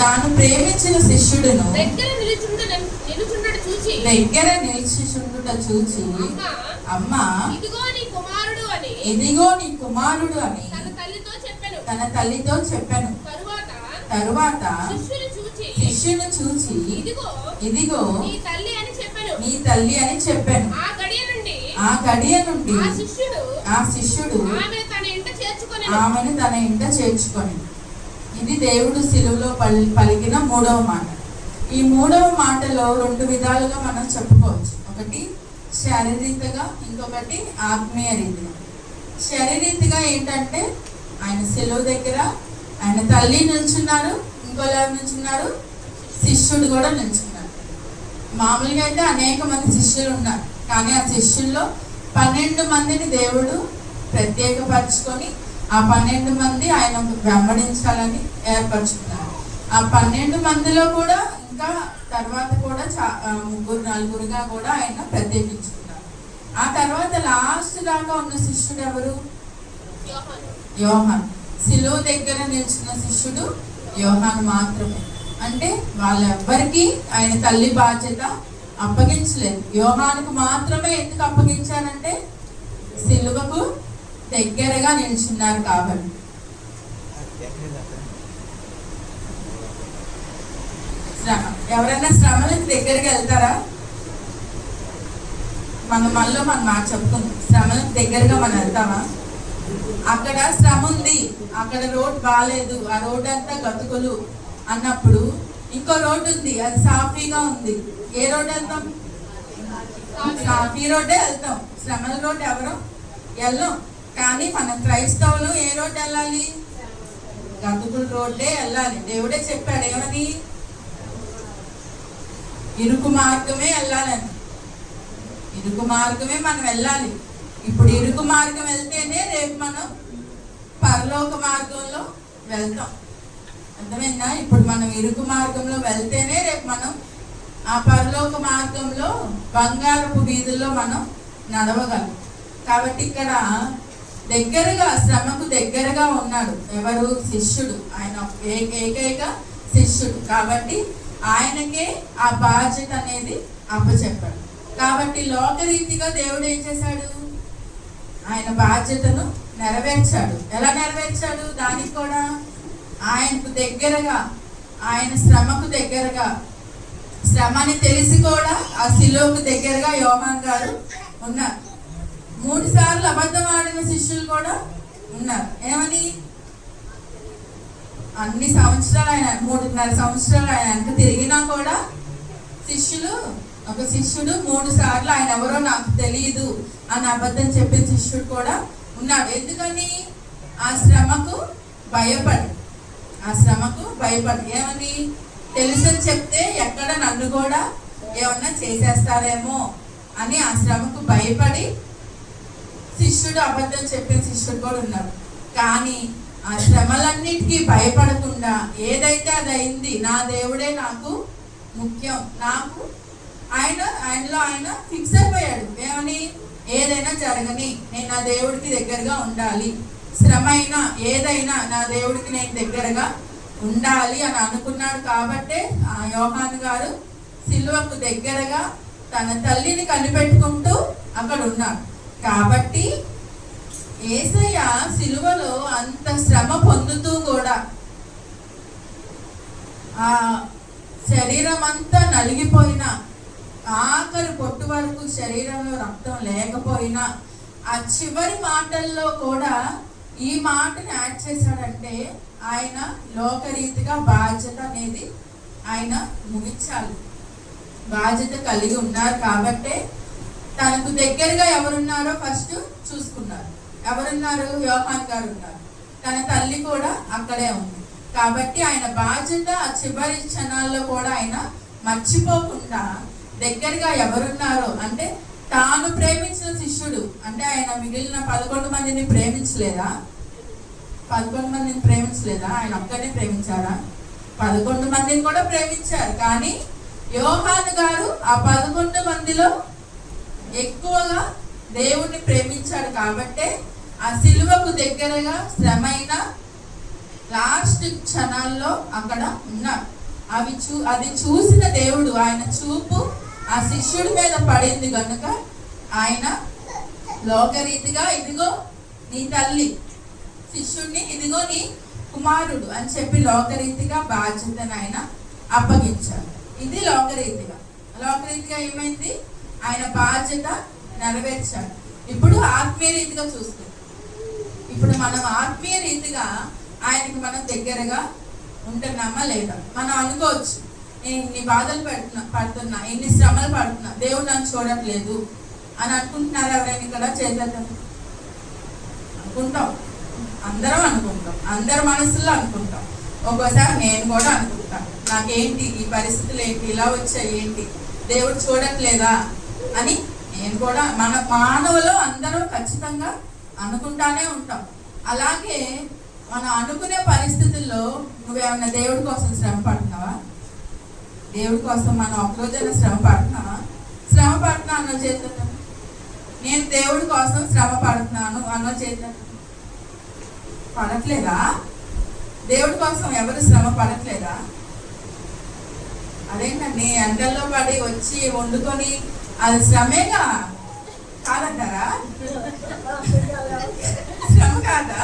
తాను ప్రేమించిన శిష్యుడును దగ్గర నిలిచిచుండుట చూచి అమ్మా ఇదిగో నీ కుమారుడు అని తన తల్లితో చెప్పెను. తరువాత శిష్యుని చూచి ఇదిగో నీ తల్లి అని చెప్పాను. ఆ గడియ నుండి ఆ శిష్యుడు ఆమెను తన ఇంట చేర్చుకొని. ఇది దేవుడు శిలువలో పలికిన మూడవ మాట. ఈ మూడవ మాటలో రెండు విధాలుగా మనం చెప్పుకోవచ్చు. ఒకటి శారీరకంగా, ఇంకొకటి ఆత్మీయ రీతిగా. శారీరకంగా ఏంటంటే ఆయన శిలువ దగ్గర ఆయన తల్లి నిల్చున్నారు, ఇంకోలా నిల్చున్నారు, శిష్యుడు కూడా నిల్చున్నారు. మామూలుగా అయితే అనేక మంది శిష్యులు ఉన్నారు, కానీ ఆ శిష్యుల్లో 12 మందిని దేవుడు ప్రత్యేకపరచుకొని ఆ 12 మంది ఆయన వెంబడించాలని ఏర్పరచుకున్నారు. ఆ 12 మందిలో కూడా ఇంకా తర్వాత కూడా 3-4గా కూడా ఆయన ప్రత్యేకించుకున్నారు. ఆ తర్వాత లాస్ట్ దాకా ఉన్న శిష్యుడు ఎవరు? యోహాను. శిలువ దగ్గర నిలిచిన శిష్యుడు యోహాను మాత్రమే. అంటే వాళ్ళెవ్వరికీ ఆయన తల్లి బాధ్యత అప్పగించలేదు. యోహానుకు మాత్రమే ఎందుకు అప్పగించారంటే శిలువకు దగ్గరగా నిల్చున్నారు కాబట్టి. ఎవరైనా శ్రమలకు దగ్గరగా వెళ్తారా? మనం మాట చెప్పుకుందాం. శ్రమలకు దగ్గరగా మనం వెళ్తామా? అక్కడ శ్రమ ఉంది, అక్కడ రోడ్ బాగాలేదు, ఆ రోడ్ అంతా గతుకులు అన్నప్పుడు ఇంకో రోడ్డు ఉంది, అది సాఫీగా ఉంది. ఏ రోడ్ వెళ్తాం? సాఫీ రోడ్డే వెళ్తాం. శ్రమల రోడ్ ఎవరు వెళ్ళం. కానీ మన క్రైస్తవులు ఏ రోడ్డు వెళ్ళాలి? గతుకుల రోడ్డే వెళ్ళాలి. దేవుడే చెప్పాడు ఏమని? ఇరుకు మార్గమే వెళ్ళాలని. ఇరుకు మార్గమే మనం వెళ్ళాలి. ఇప్పుడు ఇరుకు మార్గం వెళ్తేనే రేపు మనం పరలోక మార్గంలో వెళ్తాం. అర్థమైందా? ఇప్పుడు మనం ఇరుకు మార్గంలో వెళ్తేనే రేపు మనం ఆ పరలోక మార్గంలో బంగారపు వీధుల్లో మనం నడవగలం. కాబట్టి ఇక్కడ దగ్గరగా, శ్రమకు దగ్గరగా ఉన్నాడు ఎవరు? శిష్యుడు. ఆయన ఏకైక శిష్యుడు కాబట్టి ఆయనకే ఆ బాధ్యత అనేది అప్పచెప్పాడు. కాబట్టి లోకరీతిగా దేవుడు ఏం చేశాడు? ఆయన బాధ్యతను నెరవేర్చాడు. ఎలా నెరవేర్చాడు? దానికి కూడా ఆయనకు దగ్గరగా, ఆయన శ్రమకు దగ్గరగా, శ్రమని తెలిసి కూడా ఆ శిలువకు దగ్గరగా యోహాను గారు ఉన్నారు. 3 సార్లు అబద్ధం ఆడిన శిష్యులు కూడా ఉన్నారు. ఏమని? అన్ని సంవత్సరాలు ఆయన 3.5 సంవత్సరాలు ఆయన వెనక తిరిగినా కూడా ఒక శిష్యుడు 3 సార్లు ఆయన ఎవరో నాకు తెలియదు అని అబద్ధం చెప్పిన శిష్యుడు కూడా ఉన్నాడు. ఎందుకని? ఆ శ్రమకు భయపడి. ఏమని? తెలుసని చెప్తే ఎక్కడ నన్ను కూడా ఏమన్నా చేసేస్తారేమో అని ఆ శ్రమకు భయపడి శిష్యుడు అబద్ధం చెప్పిన శిష్యుడు కూడా ఉన్నాడు. కానీ ఆ శ్రమలన్నిటికీ భయపడకుండా ఏదైతే అది అయింది, నా దేవుడే నాకు ముఖ్యం, నాకు ఆయనలో ఆయన ఫిక్స్ అయిపోయాడు. ఏమని? ఏదైనా జరగని నేను నా దేవుడికి దగ్గరగా ఉండాలి, శ్రమ అయినా ఏదైనా నా దేవుడికి నేను దగ్గరగా ఉండాలి అని అనుకున్నాడు. కాబట్టే ఆ యోహాను గారు సిలువకు దగ్గరగా తన తల్లిని కనిపెట్టుకుంటూ అక్కడ ఉన్నాడు. కాబట్టి యేసయ్య సిలువలో అంత శ్రమ పొందుతూ కూడా ఆ శరీరం అంతా నలిగిపోయినా, ఆఖరి పొట్టు వరకు శరీరంలో రక్తం లేకపోయినా, ఆ చివరి మాటల్లో కూడా ఈ మాటను యాడ్ చేశాడంటే ఆయన లోకరీతిగా బాధ్యత అనేది ఆయన ముగించాలి. బాధ్యత కలిగి ఉన్నారు కాబట్టే తనకు దగ్గరగా ఎవరున్నారో ఫస్ట్ చూసుకున్నారు. ఎవరున్నారు? యోహాను గారు ఉన్నారు. తన తల్లి కూడా అక్కడే ఉంది. కాబట్టి ఆయన బాధ్యత ఆ చివరి క్షణాల్లో కూడా ఆయన మర్చిపోకుండా దగ్గరగా ఎవరున్నారో, అంటే తాను ప్రేమించిన శిష్యుడు, అంటే ఆయన మిగిలిన 11 మందిని ప్రేమించలేదా? 11 మందిని ప్రేమించలేదా? ఆయన ఒక్కనే ప్రేమించారా? 11 మందిని కూడా ప్రేమించారు. కానీ యోహాను గారు ఆ 11 మందిలో ఎక్కువగా దేవుణ్ణి ప్రేమించాడు. కాబట్టే ఆ సిలువకు దగ్గరగా శ్రమైన లాస్ట్ క్షణాల్లో అక్కడ ఉన్నారు. అది చూసిన దేవుడు, ఆయన చూపు ఆ శిష్యుడి మీద పడింది కనుక ఆయన లోకరీతిగా ఇదిగో నీ తల్లి, శిష్యుడిని ఇదిగో నీ కుమారుడు అని చెప్పి లోకరీతిగా బాధ్యతను ఆయన అప్పగించారు. ఇది లోకరీతిగా ఏమైంది, ఆయన బాధ్యత నెరవేర్చాడు. ఇప్పుడు ఆత్మీయ రీతిగా చూస్తే, ఇప్పుడు మనం ఆత్మీయ రీతిగా ఆయనకి మనం దగ్గరగా ఉంటున్నామా లేదా? మనం అనుకోవచ్చు, నేను ఇన్ని బాధలు పడుతున్నా, ఇన్ని శ్రమలు పడుతున్నా, దేవుడు నన్ను చూడట్లేదు అని అనుకుంటున్నారు. ఎవరైనా ఇక్కడ చేద్దాం అనుకుంటాం, అందరం అనుకుంటాం, అందరి మనసులో అనుకుంటాం. ఒక్కోసారి నేను కూడా అనుకుంటాను, నాకేంటి ఈ పరిస్థితులు ఏంటి, ఇలా వచ్చాయి ఏంటి, దేవుడు చూడట్లేదా అని నేను కూడా, మన మానవులు అందరూ ఖచ్చితంగా అనుకుంటానే ఉంటాం. అలాగే మనం అనుకునే పరిస్థితుల్లో నువ్వేమన్నా దేవుడి కోసం శ్రమ పడుతున్నావా? దేవుడి కోసం మనం ఒకరోజైనా శ్రమ పడుతున్నావా? శ్రమ పడుతున్నా అన్న చేత, నేను దేవుడి కోసం శ్రమ పడుతున్నాను అన్న చేత పడట్లేదా? దేవుడి కోసం ఎవరు శ్రమ పడట్లేదా? అదేంటండి, ఎండల్లో పడి వచ్చి వండుకొని అది శ్రమేగా కాదంటారా? శ్రమ కాదా?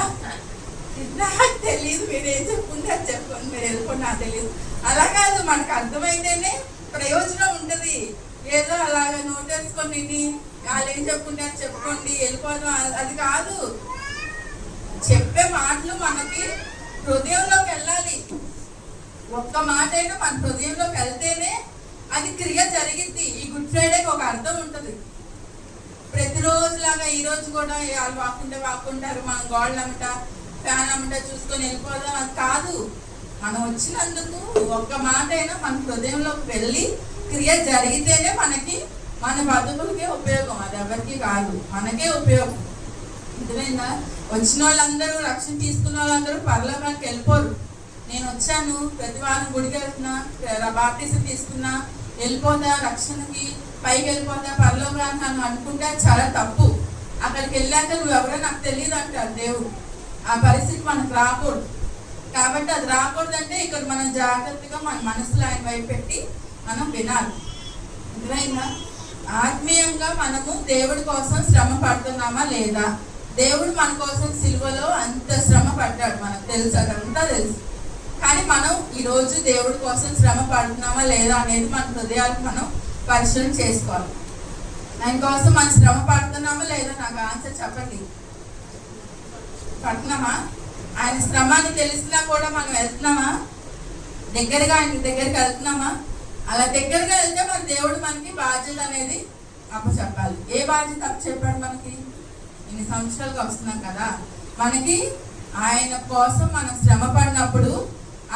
నాకు తెలియదు, మీరు ఏం చెప్పుకుంటారు చెప్పుకోండి, మీరు వెళ్ళిపోండి, నాకు తెలియదు. అలా కాదు, మనకు అర్థమైతేనే ప్రయోజనం ఉంటుంది. ఏదో అలాగ నోటేసుకొని వాళ్ళు ఏం చెప్పుకుంటారు చెప్పుకోండి వెళ్ళిపోదాం, అది కాదు. చెప్పే మాటలు మనకి హృదయంలోకి వెళ్ళాలి. ఒక్క మాట అయినా మన హృదయంలోకి వెళ్తేనే అది క్రియ జరిగింది. ఈ గుడ్ ఫ్రైడేకి ఒక అర్థం ఉంటుంది. ప్రతిరోజులాగా ఈ రోజు కూడా వాళ్ళు వాకుంటారు, మనం గోడలు అమ్మట ఫ్యాన్ అమ్మట చూసుకొని వెళ్ళిపోదాం, అది కాదు. మనం వచ్చినందుకు ఒక్క మాట అయినా మన హృదయంలోకి వెళ్ళి క్రియ జరిగితేనే మనకి, మన బతుకులకే ఉపయోగం. అది ఎవరికి కాదు, మనకే ఉపయోగం. అర్థమైందా? వచ్చిన వాళ్ళందరూ, రక్షణ తీసుకున్న వాళ్ళందరూ పరలోకానికి వెళ్ళిపోరు. నేను వచ్చాను, ప్రతి వారం గుడికి వెళ్తున్నా, బాప్టిజం తీసుకున్నా, వెళ్ళిపోతా రక్షణకి, పైకి వెళ్ళిపోతా పరలోకానికి అని అనుకుంటే చాలా తప్పు. అక్కడికి వెళ్ళాక నువ్వెవరో నాకు తెలియదు అంటారు దేవుడు. ఆ పరిస్థితి మనకు రాకూడదు. కాబట్టి అది రాకూడదంటే ఇక్కడ మనం జాగ్రత్తగా మన మనసులో ఆయన వైపు పెట్టి మనం వినాలి. అర్థమైందా? ఆత్మీయంగా మనము దేవుడి కోసం శ్రమ పడుతున్నామా లేదా? దేవుడు మన కోసం సిలువలో అంత శ్రమ పడ్డాడు, మనకు తెలుసు, అదంతా తెలుసు. కానీ మనం ఈరోజు దేవుడి కోసం శ్రమ పడుతున్నామా లేదా అనేది మన హృదయాలకు మనం పరిశీలన చేసుకోవాలి. ఆయన కోసం మనం శ్రమ పడుతున్నామా లేదా? నాకు ఆన్సర్ చెప్పండి. పడుతున్నామా? ఆయన శ్రమాన్ని తెలిసినా కూడా మనం వెళ్తున్నామా? దగ్గరగా ఆయన దగ్గరికి వెళ్తున్నామా? అలా దగ్గరగా వెళ్తే మన దేవుడు మనకి బాధ్యత అనేది అప్పచెప్పాలి. ఏ బాధ్యత అప్పచెప్పాడు మనకి? ఇన్ని సంవత్సరాలుగా వస్తున్నాం కదా, మనకి ఆయన కోసం మనం శ్రమ పడినప్పుడు,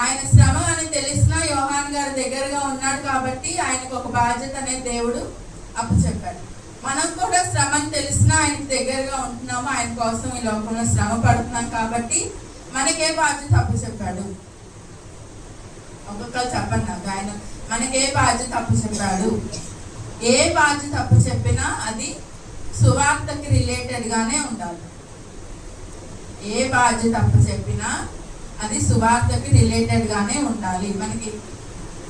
ఆయన శ్రమ అని తెలిసిన యోహాన్ గారి దగ్గరగా ఉన్నాడు కాబట్టి ఆయనకు ఒక బాధ్యత అనేది దేవుడు అప్పచెప్పాడు. మనం కూడా శ్రమని తెలిసినా ఆయనకు దగ్గరగా ఉంటున్నాము, ఆయన కోసం ఈ లోకంలో శ్రమ పడుతున్నాం కాబట్టి మనకే బాధ్యత అప్పచెప్పాడు? ఒక్కొక్కరు చెప్పండి నాకు. ఆయన మనకే బాధ్యత అప్పచెప్పాడు? ఏ బాధ్యత అప్పచెప్పినా అది సువార్తకి రిలేటెడ్ గానే ఉండాలి. ఏ బాధ్యత అప్పచెప్పినా అది సువార్తకి రిలేటెడ్ గానే ఉండాలి. మనకి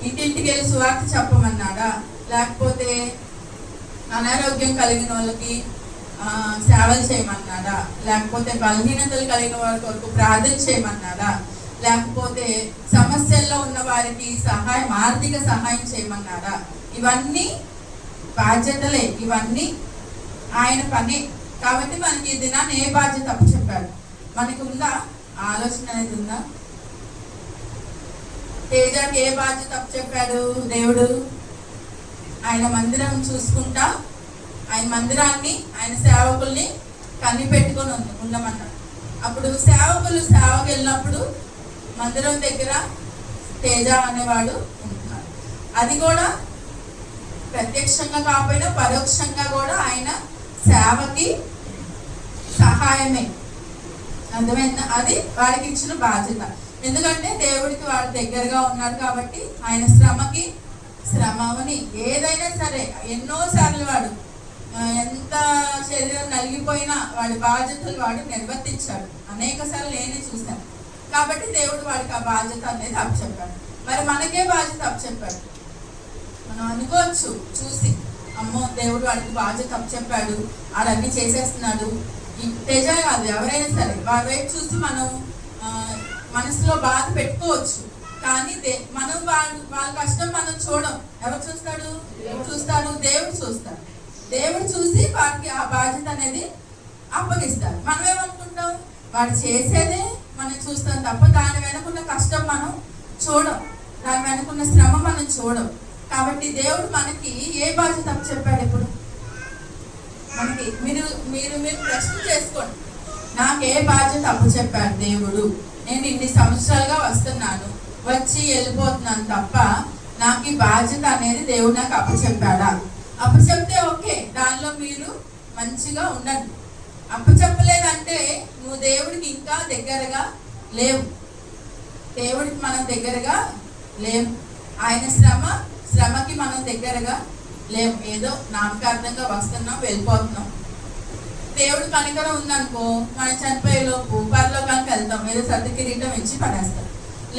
ఇంటింటికి వెళ్ళి సువార్త చెప్పమన్నాడా? లేకపోతే అనారోగ్యం కలిగిన వాళ్ళకి సేవలు చేయమన్నాడా? లేకపోతే బలహీనతలు కలిగిన వారి కొరకు ప్రార్థన చేయమన్నాడా? లేకపోతే సమస్యల్లో ఉన్న వారికి సహాయం, ఆర్థిక సహాయం చేయమన్నాడా? ఇవన్నీ బాధ్యతలే, ఇవన్నీ ఆయన పని. కాబట్టి మనకి ఈ దినాన్ని ఏ బాధ్యత అప్పచెప్పాడు? మనకి ఉందా? ఆలోచన అనేది ఉందా? తేజాకి ఏ బాధ్యత అప్పచెప్పాడు దేవుడు? ఆయన మందిరం చూసుకుంటా, ఆయన మందిరాన్ని, ఆయన సేవకుల్ని కనిపెట్టుకొని ఉండమన్నాడు. అప్పుడు సేవకులు సేవకు వెళ్ళినప్పుడు మందిరం దగ్గర తేజ అనేవాడు ఉంటున్నాడు. అది కూడా ప్రత్యక్షంగా కాకపోయినా పరోక్షంగా కూడా ఆయన సేవకి సహాయమే. అర్థమైందా? అది వాడికి ఇచ్చిన బాధ్యత. ఎందుకంటే దేవుడికి వాడు దగ్గరగా ఉన్నాడు కాబట్టి ఆయన శ్రమకి శ్రమని ఏదైనా సరే ఎన్నోసార్లు వాడు ఎంత శరీరం నలిగిపోయినా వాడి బాధ్యతలు వాడు నిర్వర్తించాడు. అనేక సార్లు నేనే చూశాను. కాబట్టి దేవుడు వాడికి ఆ బాధ్యత అనేది అప్పచెప్పాడు. మరి మనకే బాధ్యత అప్పచెప్పాడు. మనం అనుకోవచ్చు చూసి, అమ్మో దేవుడు వాడికి బాధ్యత అప్పచెప్పాడు, ఆడన్నీ చేసేస్తున్నాడు. ఈ తేజ కాదు, ఎవరైనా సరే వారి వైపు చూసి మనం మనసులో బాధ పెట్టుకోవచ్చు. కానీ మనం వాళ్ళ కష్టం మనం చూడం. ఎవరు చూస్తాడు? చూస్తాడు, దేవుడు చూస్తాడు. దేవుడు చూసి వారికి ఆ బాధ్యత అనేది అప్పగిస్తాడు. మనం ఏమనుకుంటాం? వాడు చేసేదే మనం చూస్తాం తప్ప దాని వెనుకున్న కష్టం మనం చూడం, దాని వెనుకున్న శ్రమ మనం చూడం. కాబట్టి దేవుడు మనకి ఏ బాధ్యత చెప్పాడు? ఇప్పుడు మనకి మీరు మీరు మీరు ప్రశ్న చేసుకోండి, నాకు ఏ బాధ్యత అప్పచెప్పాడు దేవుడు? నేను ఇన్ని సంవత్సరాలుగా వస్తున్నాను, వచ్చి వెళ్ళిపోతున్నాను తప్ప నాకు ఈ బాధ్యత అనేది దేవుడు నాకు అప్పచెప్పాడా? అప్పచెప్తే ఓకే, దానిలో మీరు మంచిగా ఉండండి. అప్పచెప్పలేదంటే నువ్వు దేవుడికి ఇంకా దగ్గరగా లేవు. దేవుడికి మనం దగ్గరగా లేవు. ఆయన శ్రమకి మనం దగ్గరగా లేవు. ఏదో నామకార్థంగా వస్తున్నాం, వెళ్ళిపోతున్నాం. దేవుడు కనికరం ఉందనుకో, మనం చనిపోయేలోపు పరలోకానికి వెళ్తాం, ఏదో సర్ది కిరీటం ఇచ్చి పడేస్తాం.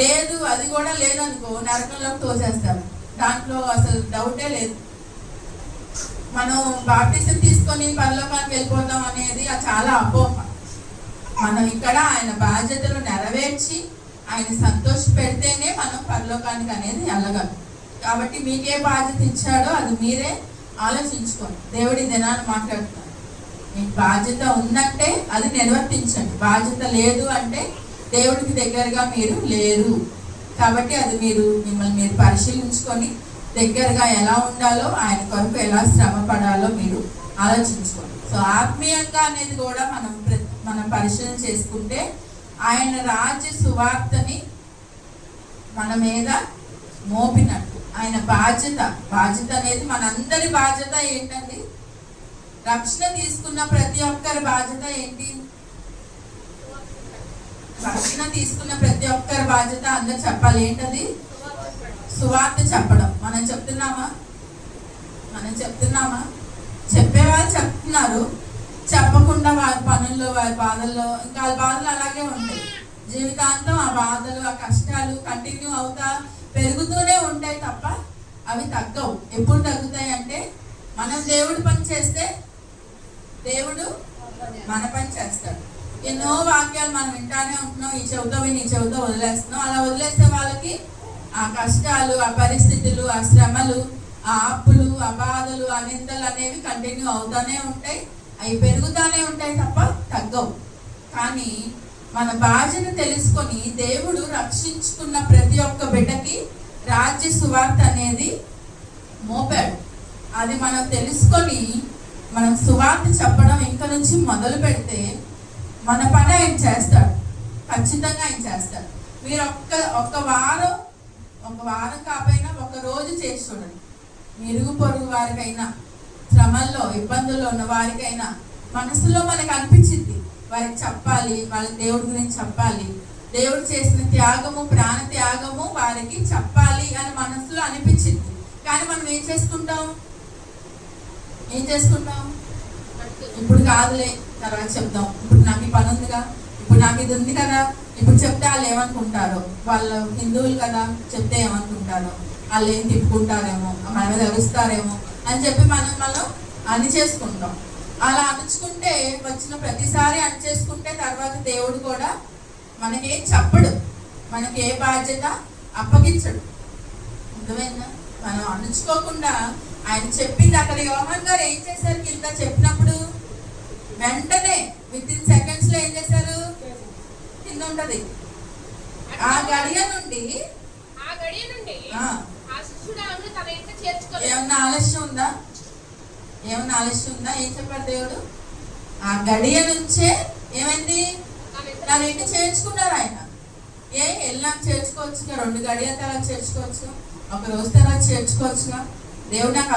లేదు, అది కూడా లేదనుకో, నరకంలోకి తోసేస్తాం. దాంట్లో అసలు డౌటే లేదు. మనం బాప్టిజం తీసుకొని పరలోకానికి వెళ్ళిపోతాం అనేది చాలా అపోహ. మనం ఇక్కడ ఆయన బాధ్యతలు నెరవేర్చి ఆయన సంతోష పెడితేనే మనం పరలోకానికి అనేది వెళ్ళగలం. కాబట్టి మీకే బాధ్యత ఇచ్చాడో అది మీరే ఆలోచించుకోండి. దేవుడి దినాన్ని మాట్లాడుతున్నాను. మీకు బాధ్యత ఉందంటే అది నిర్వర్తించండి. బాధ్యత లేదు అంటే దేవుడికి దగ్గరగా మీరు లేరు. కాబట్టి అది మిమ్మల్ని మీరు పరిశీలించుకొని దగ్గరగా ఎలా ఉండాలో, ఆయన కొరకు ఎలా శ్రమ పడాలో మీరు ఆలోచించుకోండి. సో ఆత్మీయంగా అనేది కూడా మనం పరిశీలన చేసుకుంటే ఆయన రాజ్య సువార్తని మన మీద మోపినట్టు. ఆయన బాధ్యత అనేది మనందరి బాధ్యత ఏంటండి? రక్షణ తీసుకున్న ప్రతి ఒక్కరి బాధ్యత ఏంటి? రక్షణ తీసుకున్న ప్రతి ఒక్కరి బాధ్యత అందరు చెప్పాలి. ఏంటది? సువార్త చెప్పడం. మనం చెప్తున్నామా? చెప్పేవాళ్ళు చెప్తున్నారు, చెప్పకుండా వారి పనుల్లో, వారి బాధల్లో, ఇంకా వాళ్ళ బాధలు అలాగే ఉంటాయి. జీవితాంతం ఆ బాధలు, ఆ కష్టాలు కంటిన్యూ అవుతా పెరుగుతూనే ఉంటాయి తప్ప అవి తగ్గవు. ఎప్పుడు తగ్గుతాయి అంటే మనం దేవుడి పని చేస్తే దేవుడు మన పని చేస్తాడు. ఎన్నో వాక్యాలు మనం వింటానే ఉంటున్నాం, ఈ చెవితో విని ఈ చెవితో వదిలేస్తున్నాం. అలా వదిలేస్తే వాళ్ళకి ఆ కష్టాలు, ఆ పరిస్థితులు, ఆ శ్రమలు, ఆ అప్పులు, ఆ బాధలు, ఆ నిందలు అనేవి కంటిన్యూ అవుతానే ఉంటాయి. అవి పెరుగుతానే ఉంటాయి తప్ప తగ్గవు. కానీ మన బాధ్యత తెలుసుకొని దేవుడు రక్షించుకున్న ప్రతి ఒక్క బిడ్డకి రాజ్య సువార్త అనేది మోపాడు. అది మనం తెలుసుకొని మనం సువార్త చెప్పడం ఇంక నుంచి మొదలు పెడితే మన పని ఆయన చేస్తాడు. ఖచ్చితంగా ఆయన చేస్తాడు. మీరు ఒక వారం కాకపోయినా ఒక రోజు చేసి చూడండి. ఇరుగు పొరుగు వారికైనా, శ్రమల్లో ఇబ్బందుల్లో ఉన్న వారికైనా మనసులో మనకు అనిపించింది వారికి చెప్పాలి, వాళ్ళకి దేవుడి గురించి చెప్పాలి, దేవుడు చేసిన త్యాగము, ప్రాణ త్యాగము వారికి చెప్పాలి అని మనసులో అనిపించింది. కానీ మనం ఏం చేసుకుంటాం? ఇప్పుడు కాదులే, తర్వాత చెప్దాం, ఇప్పుడు నాకు ఈ పని ఉందిగా, ఇప్పుడు నాకు ఇది ఉంది కదా, ఇప్పుడు చెప్తే వాళ్ళు ఏమనుకుంటారో, వాళ్ళు హిందువులు కదా, చెప్తే ఏమనుకుంటారో, వాళ్ళు ఏం తిప్పుకుంటారేమో, మన మీద అరుస్తారేమో అని చెప్పి మనం అని చేసుకుంటాం. అలా అణుచుకుంటే వచ్చిన ప్రతిసారి అని చేసుకుంటే తర్వాత దేవుడు కూడా మనకేం చెప్పడు, మనకి ఏ బాధ్యత అప్పగించడు. అర్థమైందా? మనం అణుచుకోకుండా ఆయన చెప్పింది. అక్కడ యోహాన్ గారు ఏం చేశారు? కింద చెప్పినప్పుడు వెంటనే విత్ ఇన్ సెకండ్స్ లో ఏం చేశారు? కింద ఉంటది, ఆ గడియ నుండి ఏమన్నా ఆలస్యం ఉందా? ఏం చెప్పారు దేవుడు? ఆ గడియ నుంచే ఏమైంది? తన ఇంటి చేర్చుకున్నారు ఆయన. వెళ్ళాక చేర్చుకోవచ్చుగా, 2 గడియల తర్వాత చేర్చుకోవచ్చు, ఒక రోజు తర్వాత చేర్చుకోవచ్చుగా. దేవుడు నాకు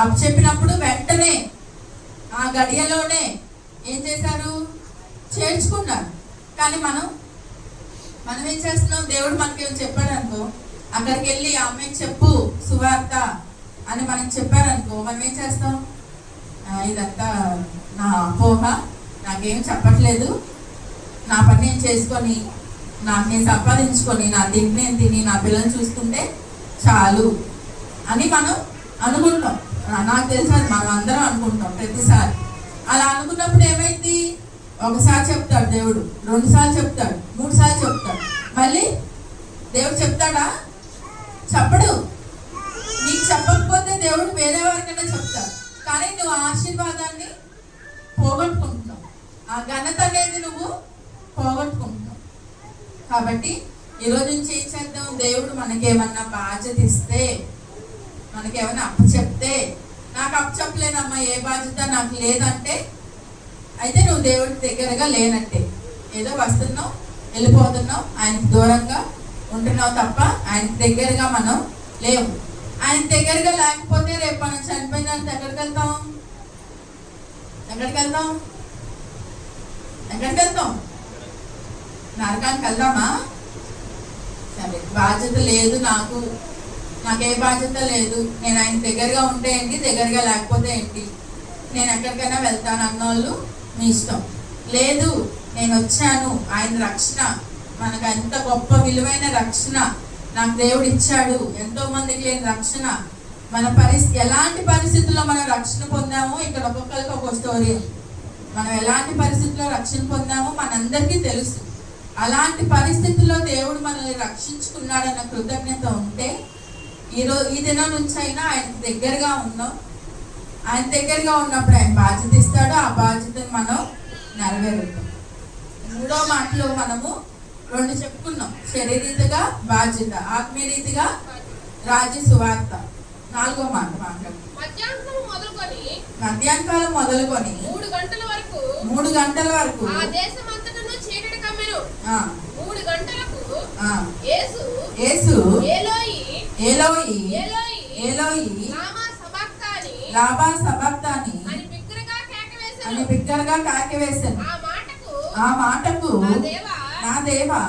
అప్పచెప్పినప్పుడు వెంటనే ఆ గడియలోనే ఏం చేశారు? చేర్చుకున్నారు. కానీ మనం ఏం చేస్తున్నాం? దేవుడు మనకి ఏం చెప్పాడు అనుకో, అక్కడికి వెళ్ళి ఆ అమ్మాయికి చెప్పు సువార్త అని మనకి చెప్పారనుకో, మనం ఏం చేస్తాం? ఇదంతా నా అపోహ, నాకేం చెప్పట్లేదు, నా పని నేను చేసుకొని నాకు నేను సంపాదించుకొని నా తిండి నేను తిని నా పిల్లల్ని చూసుకుంటే చాలు అని మనం అనుకుంటాం. నాకు తెలిసి అది మనం అందరం అనుకుంటాం ప్రతిసారి. అలా అనుకున్నప్పుడు ఏమైంది, ఒకసారి చెప్తాడు దేవుడు, 2 సార్లు చెప్తాడు, 3 సార్లు చెప్తాడు. మళ్ళీ దేవుడు చెప్తాడా? చెప్పడు. నీకు చెప్పకపోతే దేవుడు వేరే వారికైనా చెప్తాడు, కానీ నువ్వు ఆశీర్వాదాన్ని పోగొట్టుకుంటున్నావు, ఆ ఘనత అనేది నువ్వు పోగొట్టుకుంటున్నావు. కాబట్టి ఈరోజు నుంచి ఏం చేద్దాం, దేవుడు మనకేమన్నా బాధ్యత ఇస్తే, మనకేమన్నా అప్పు చెప్తే, నాకు అప్పు చెప్పలేనమ్మా, ఏ బాధ్యత నాకు లేదంటే, అయితే నువ్వు దేవుడి దగ్గరగా లేనట్టే. ఏదో వస్తున్నావు, వెళ్ళిపోతున్నావు, ఆయనకు దూరంగా ఉంటున్నావు తప్ప ఆయనకు దగ్గరగా మనం లేవు. ఆయన దగ్గరగా లేకపోతే రేపు మనం చనిపోయిన దానికి ఎక్కడికి వెళ్తాం? ఎక్కడికి వెళ్తాం? ఎక్కడికి వెళ్తాం? నరకానికి వెళ్దామా? సరే, బాధ్యత లేదు నాకే బాధ్యత లేదు, నేను ఆయన దగ్గరగా ఉంటే ఏంటి, దగ్గరగా లేకపోతే ఏంటి, నేను ఎక్కడికైనా వెళ్తాను అన్నోళ్ళు మీ ఇష్టం. లేదు, నేను వచ్చాను, ఆయన రక్షణ, మనకు ఎంత గొప్ప విలువైన రక్షణ నాకు దేవుడు ఇచ్చాడు, ఎంతో మందికి లేని రక్షణ. మన ఎలాంటి పరిస్థితుల్లో మనం రక్షణ పొందామో, ఇక్కడ ఒక్కొక్కరికి ఒక స్టోరీ. మనం ఎలాంటి పరిస్థితుల్లో రక్షణ పొందామో మనందరికీ తెలుసు. అలాంటి పరిస్థితుల్లో దేవుడు మనల్ని రక్షించుకున్నాడన్న కృతజ్ఞత ఉంటే ఈ దినం నుంచి అయినా ఆయనకు దగ్గరగా ఉన్నాం. ఆయన దగ్గరగా ఉన్నప్పుడు ఆయన బాధ్యత ఇస్తాడు, ఆ బాధ్యతను మనం నెరవేరుతాం. 3వ మాటలో మనము 2 చెప్పుకున్నాం, శరీరీతిగా బాధ్యత, ఆత్మీయ రీతిగా రాజ్య సువార్త. 4వ మాట మాట్లాడు. మధ్యాహ్నం మొదలుకొని 3 గంటల వరకు ఆ దేశమంతటను చీకటి కమ్మెను. 3 గంటలకు యేసు ఏలోయి లామా సబక్తాని అని బిగ్గరగా కేక వేశాను. ఆ మాటకు నా దేవా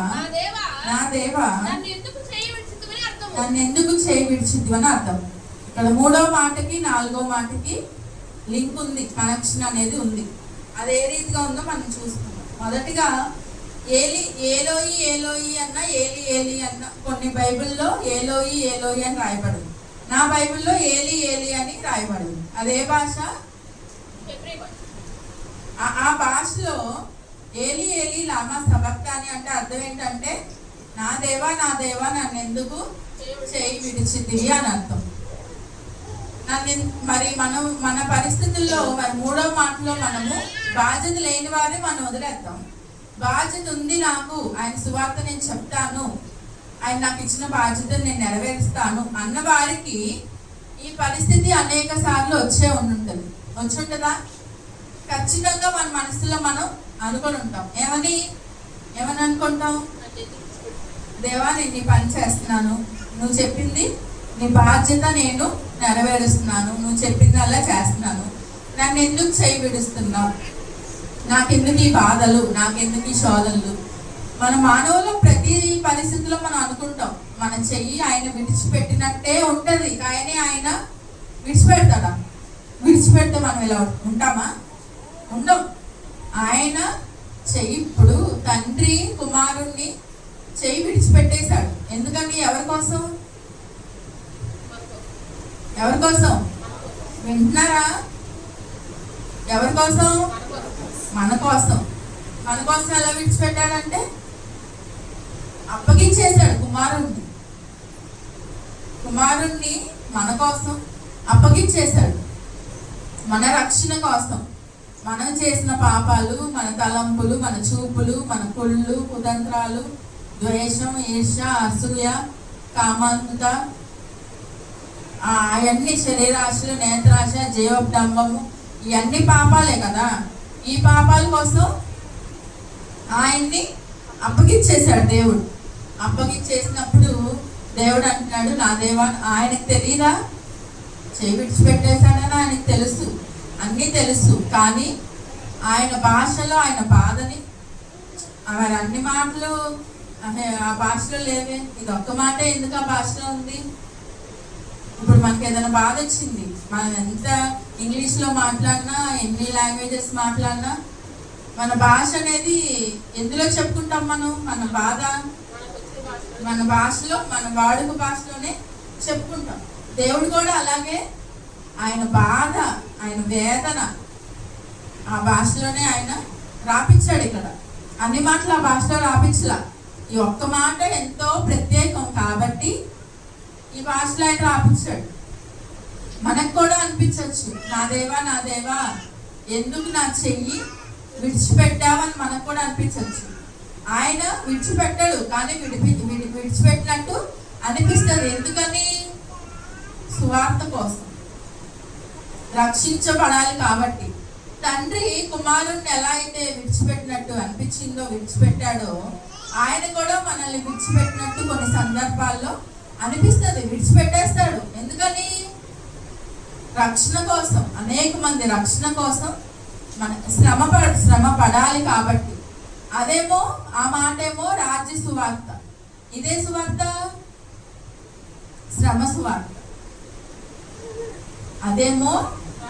నన్ను ఎందుకు చేయి విడిచిద్దు అని అర్థం. ఇక్కడ 3వ మాటకి 4వ మాటకి లింక్ ఉంది, కనెక్షన్ అనేది ఉంది. అది ఏ రీతిగా ఉందో మనం చూస్తున్నాం. మొదటిగా ఏలోయి అన్న ఏలి అన్న, కొన్ని బైబిల్లో ఏలోయి అని రాయబడింది. నా బైబిల్లో ఏలి అని రాయబడింది. అదే భాష? ఆ భాషలో ఏలి లామా సబక్తాని అంటే అర్థం ఏంటంటే, నా దేవా నన్ను ఎందుకు చేయి విడిచితివి అని అర్థం. మరి మన పరిస్థితుల్లో మరి 3వ మాటలో మనము బాధ్యత లేని వారే మనం వదిలేద్దాం. బాధ్యత ఉంది నాకు, ఆయన సువార్త నేను చెప్తాను, ఆయన నాకు ఇచ్చిన బాధ్యతను నేను నెరవేరుస్తాను అన్న వారికి ఈ పరిస్థితి అనేక సార్లు వచ్చి ఉంటుందా? ఖచ్చితంగా మన మనసులో మనం అనుకొని ఉంటాం. ఏమని అనుకుంటాం? దేవా, నేను నీ పని చేస్తున్నాను, నువ్వు చెప్పింది, నీ బాధ్యత నేను నెరవేరుస్తున్నాను, నువ్వు చెప్పింది అలా చేస్తున్నాను, నన్ను ఎందుకు చేయి విడుస్తున్నావు, నాకెందుకు ఈ బాధలు, నాకెందుకు ఈ శోధనలు. మన మానవులు ప్రతి పరిస్థితిలో మనం అనుకుంటాం మన చెయ్యి ఆయన విడిచిపెట్టినట్టే ఉంటది, కానీ ఆయన విడిచిపెడతాడా? విడిచిపెడితే మనం ఇలా ఉంటామా? ఉండం. ఆయన చెయ్యి, ఇప్పుడు తండ్రి కుమారుణ్ణి చెయ్యి విడిచిపెట్టేశాడు. ఎందుకని? ఎవరి కోసం? వింటున్నారా? ఎవరి కోసం? మన కోసం. ఎలా విడిచిపెట్టాడంటే అప్పగించేశాడు కుమారుణ్ణి మన కోసం అప్పగించేశాడు, మన రక్షణ కోసం. మనం చేసిన పాపాలు, మన తలంపులు, మన చూపులు, మన కుళ్ళు, కుతంత్రాలు, ద్వేషం, ఈర్ష్య, అసూయ, కామాంధత, అవన్నీ శరీరాశలు, నేత్రాశ, జీవోద్దంభము, ఇవన్నీ పాపాలే కదా. ఈ పాపాల కోసం ఆయన్ని అప్పగించేశాడు దేవుడు. అప్పగించేసినప్పుడు దేవుడు అంటున్నాడు, నా దేవా, ఆయనకు తెలీదా చేయి విడిచిపెట్టేశాడని? ఆయనకు తెలుసు, అన్నీ తెలుసు, కానీ ఆయన భాషలో ఆయన బాధని, మరి అన్ని మాటలు ఆ భాషలో లేవే, ఇది ఒక్క మాటే ఎందుకు ఆ భాషలో ఉంది? ఇప్పుడు మనకి ఏదైనా బాధ వచ్చింది, మనం ఎంత ఇంగ్లీష్లో మాట్లాడినా, ఎన్ని లాంగ్వేజెస్ మాట్లాడినా మన భాష అనేది ఎందులో చెప్పుకుంటాం మనం? మన బాధ మన భాషలో, మన వాడుక భాషలోనే చెప్పుకుంటాం. దేవుడు కూడా అలాగే ఆయన బాధ, ఆయన వేదన ఆ భాషలోనే ఆయన రాపించాడు. ఇక్కడ అన్ని మాటలు ఆ భాషలో రాపించలా. ఈ ఒక్క మాట ఎంతో ప్రత్యేకం కాబట్టి ఈ భాషలో ఆయన రాపించాడు. మనకు కూడా అనిపించవచ్చు, నా దేవా ఎందుకు నా చెయ్యి విడిచిపెట్టావని మనకు కూడా అనిపించవచ్చు. ఆయన విడిచిపెట్టాడు, కానీ విడిచిపెట్టినట్టు అనిపిస్తుంది. ఎందుకని? సువార్త కోసం, రక్షించబడాలి కాబట్టి. తండ్రి కుమారుణ్ణి ఎలా అయితే విడిచిపెట్టినట్టు అనిపించిందో, విడిచిపెట్టాడో, ఆయన కూడా మనల్ని విడిచిపెట్టినట్టు కొన్ని సందర్భాల్లో అనిపిస్తుంది. విడిచిపెట్టేస్తాడు. ఎందుకని? రక్షణ కోసం, అనేక మంది రక్షణ కోసం మన శ్రమ పడాలి కాబట్టి. అదేమో ఆ మాటేమో రాజ్య సువార్త, ఇదే సువార్త శ్రమ సువార్త. అదేమో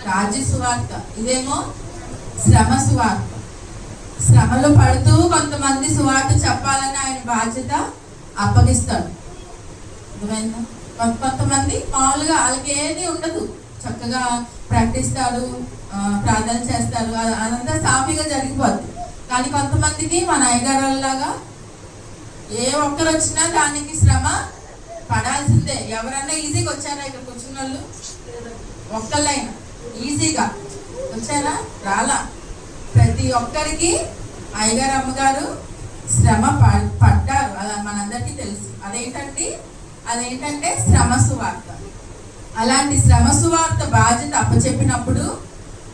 రాజ్య సువార్త, ఇదేమో శ్రమ సువార్త. శ్రమలు పడుతూ కొంతమంది సువార్త చెప్పాలని ఆయన బాధ్యత అప్పగిస్తాడు. కొంతమంది మామూలుగా వాళ్ళకి ఏది ఉండదు, చక్కగా ప్రకటిస్తారు, ప్రార్థన చేస్తారు, అదంతా సాఫీగా జరిగిపోద్ది. కానీ కొంతమందికి మన అయ్యగారులాగా ఏ ఒక్కరు వచ్చినా దానికి శ్రమ పడాల్సిందే. ఎవరన్నా ఈజీగా వచ్చారా ఇక్కడ కూర్చున్న వాళ్ళు? ఒక్కళ్ళైనా ఈజీగా వచ్చారా? రాలా. ప్రతి ఒక్కరికి అయ్యగారు అమ్మగారు శ్రమ పడ్డారు. అలా మనందరికీ తెలుసు. అదేంటంటే శ్రమ సువార్త. అలాంటి శ్రమ సువార్త బాధ్యత అప్పచెప్పినప్పుడు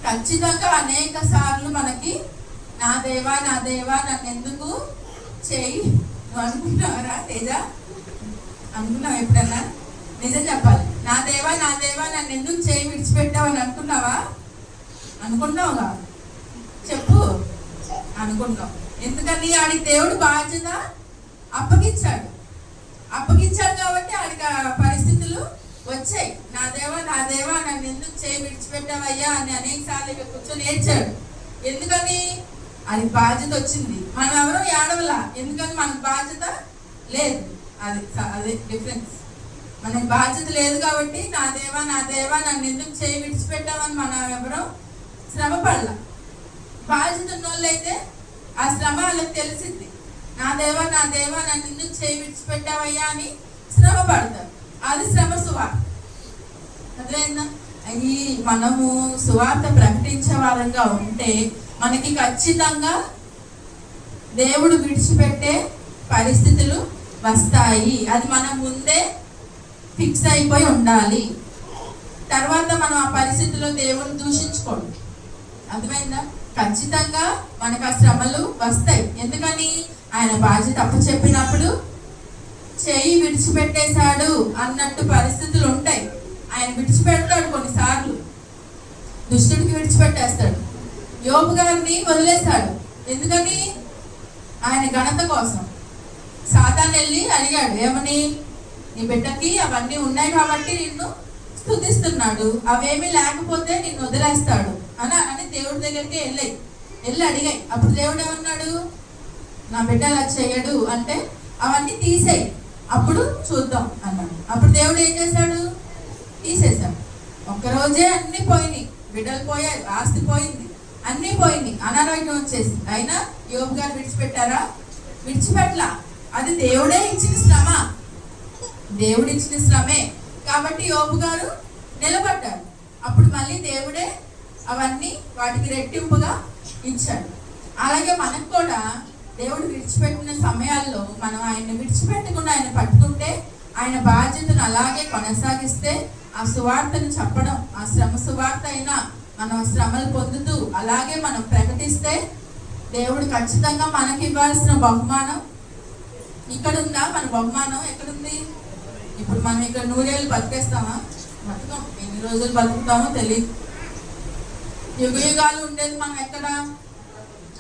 ఖచ్చితంగా అనేక సార్లు మనకి నా దేవా నన్ను ఎందుకు చేయి నువ్వు అనుకుంటున్నావరా తేజ? అనుకున్నావు ఎప్పుడన్నా? నిజం చెప్పాలి. నా దేవా నన్ను ఎందుకు చేయి విడిచిపెట్టావు అని అనుకున్నావా? అనుకున్నావుగా? చెప్పు. అనుకున్నావు. ఎందుకని? ఆడికి దేవుడు బాధ్యత అప్పగించాడు కాబట్టి ఆడికి పరిస్థితులు వచ్చాయి. నా దేవా నన్ను ఎందుకు చేయి విడిచిపెట్టావయ్యా అని అనేక సార్లు ఇక్కడ కూర్చొని ఏడ్చాడు. ఎందుకని? అది బాధ్యత వచ్చింది. మనం ఎవరో ఏడవలా. ఎందుకని? మనకు బాధ్యత లేదు. అది డిఫరెన్స్. మనకి బాధ్యత లేదు కాబట్టి నా దేవా నన్ను ఎందుకు చేయి విడిచిపెట్టావని మనం ఎవరో శ్రమ పడలా. బాధ్యత ఉన్నోళ్ళు అయితే ఆ శ్రమ వాళ్ళకి తెలిసింది. నా దేవా నన్ను ఎందుకు చేయి విడిచిపెట్టావయ్యా అని శ్రమ పడతారు. అది శ్రమ సువార్త. అదేనా? ఈ మనము సువార్త ప్రకటించే వారంగా ఉంటే మనకి ఖచ్చితంగా దేవుడు విడిచిపెట్టే పరిస్థితులు వస్తాయి. అది మనం ముందే ఫిక్స్ అయిపోయి ఉండాలి. తర్వాత మనం ఆ పరిస్థితుల్లో దేవుని దూషించుకోండి. అర్థమైందా? ఖచ్చితంగా మనకు ఆ శ్రమలు వస్తాయి. ఎందుకని? ఆయన బాధ్యత అప్పచెప్పినప్పుడు చేయి విడిచిపెట్టేశాడు అన్నట్టు పరిస్థితులు ఉంటాయి. ఆయన విడిచిపెడతాడు. కొన్నిసార్లు దుష్టుడికి విడిచిపెట్టేస్తాడు. యోబు గారిని వదిలేశాడు. ఎందుకని? ఆయన ఘనత కోసం. సాతాను వెళ్ళి అడిగాడు, ఏమని? నీ బిడ్డకి అవన్నీ ఉన్నాయి కాబట్టి నిన్ను స్తుతిస్తున్నాడు, అవేమీ లేకపోతే నిన్ను వదిలేస్తాడు అని దేవుడి దగ్గరికి వెళ్ళి అడిగాయి. అప్పుడు దేవుడు ఏమన్నాడు? నా బిడ్డ అలా చేయడు అంటే అవన్నీ తీసేయి, అప్పుడు చూద్దాం అన్నాడు. అప్పుడు దేవుడు ఏం చేశాడు? తీసేశాడు. ఒక్కరోజే అన్ని పోయినాయి. బిడ్డలు పోయాయి, ఆస్తి పోయింది, అన్నీ పోయినాయి, అనారోగ్యం వచ్చేసి. అయినా యోబు గారు విడిచిపెట్టారా? విడిచిపెట్టలా. అది దేవుడే ఇచ్చిన శ్రమ, దేవుడిచ్చిన శ్రమే కాబట్టి యోబు గారు నిలబడ్డారు. అప్పుడు మళ్ళీ దేవుడే అవన్నీ వాటికి రెట్టింపుగా ఇచ్చాడు. అలాగే మనకు కూడా దేవుడు విడిచిపెట్టిన సమయాల్లో మనం ఆయన్ని విడిచిపెట్టకుండా ఆయన పట్టుకుంటే, ఆయన బాధ్యతను అలాగే కొనసాగిస్తే, ఆ సువార్తను చెప్పడం, ఆ శ్రమ సువార్త అయినా మనం శ్రమలు పొందుతూ అలాగే మనం ప్రకటిస్తే దేవుడు ఖచ్చితంగా మనకి ఇవ్వాల్సిన బహుమానం ఇక్కడ ఉందా? మన బహుమానం ఎక్కడుంది? ఇప్పుడు మనం ఇక్కడ 100 ఏళ్ళు బతికేస్తామా? బతుకం. ఎన్ని రోజులు బతుకుతామో తెలియదు. యుగాలు ఉండేది మనం ఎక్కడ?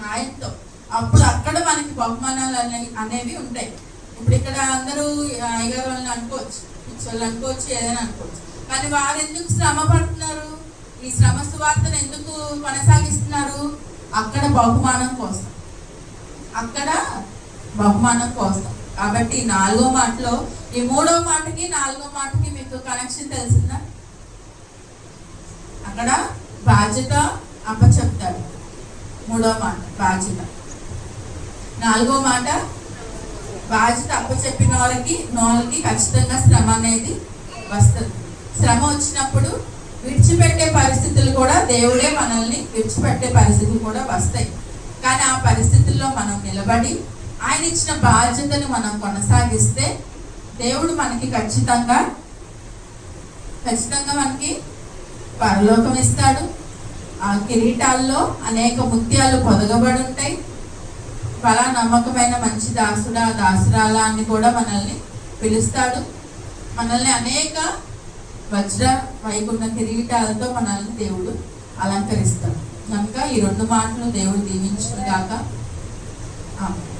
ఆయనతో. అప్పుడు అక్కడ మనకి బహుమానాలు అనేవి ఉంటాయి. ఇప్పుడు ఇక్కడ అందరూ అయ్యగారు వాళ్ళని అనుకోవచ్చు, పిచ్చోళ్ళు అనుకోవచ్చు, ఏదైనా అనుకోవచ్చు. కానీ వారు ఎందుకు శ్రమ పడుతున్నారు? ఈ శ్రమ సువార్తను ఎందుకు కొనసాగిస్తున్నారు? అక్కడ బహుమానం కోసం, అక్కడ బహుమానం కోసం. కాబట్టి 4వ మాటలో ఈ 3వ మాటకి 4వ మాటకి మీకు కనెక్షన్ తెలిసిందా? అక్కడ బాధ్యత అప్పచెప్తాడు, 3వ మాట బాధ్యత. 4వ మాట బాధ్యత అప్పచెప్పిన వాళ్ళకి ఖచ్చితంగా శ్రమ అనేది వస్తుంది. శ్రమ వచ్చినప్పుడు విడిచిపెట్టే పరిస్థితులు కూడా, దేవుడే మనల్ని విడిచిపెట్టే పరిస్థితులు కూడా వస్తాయి. కానీ ఆ పరిస్థితుల్లో మనం నిలబడి ఆయన ఇచ్చిన బాధ్యతను మనం కొనసాగిస్తే దేవుడు మనకి ఖచ్చితంగా మనకి పరలోకం ఇస్తాడు. ఆ కిరీటాల్లో అనేక ముత్యాలు పొదగబడి ఉంటాయి. బలా నమ్మకమైన మంచి దాసుడా దాసురాలా అని కూడా మనల్ని పిలుస్తాడు. మనల్ని అనేక వజ్ర వైకుంఠ కిరీటాలతో మనల్ని దేవుడు అలంకరిస్తాడు. కనుక ఈ 2 మాటలు దేవుడు దీవించును గాక. ఆమేన్.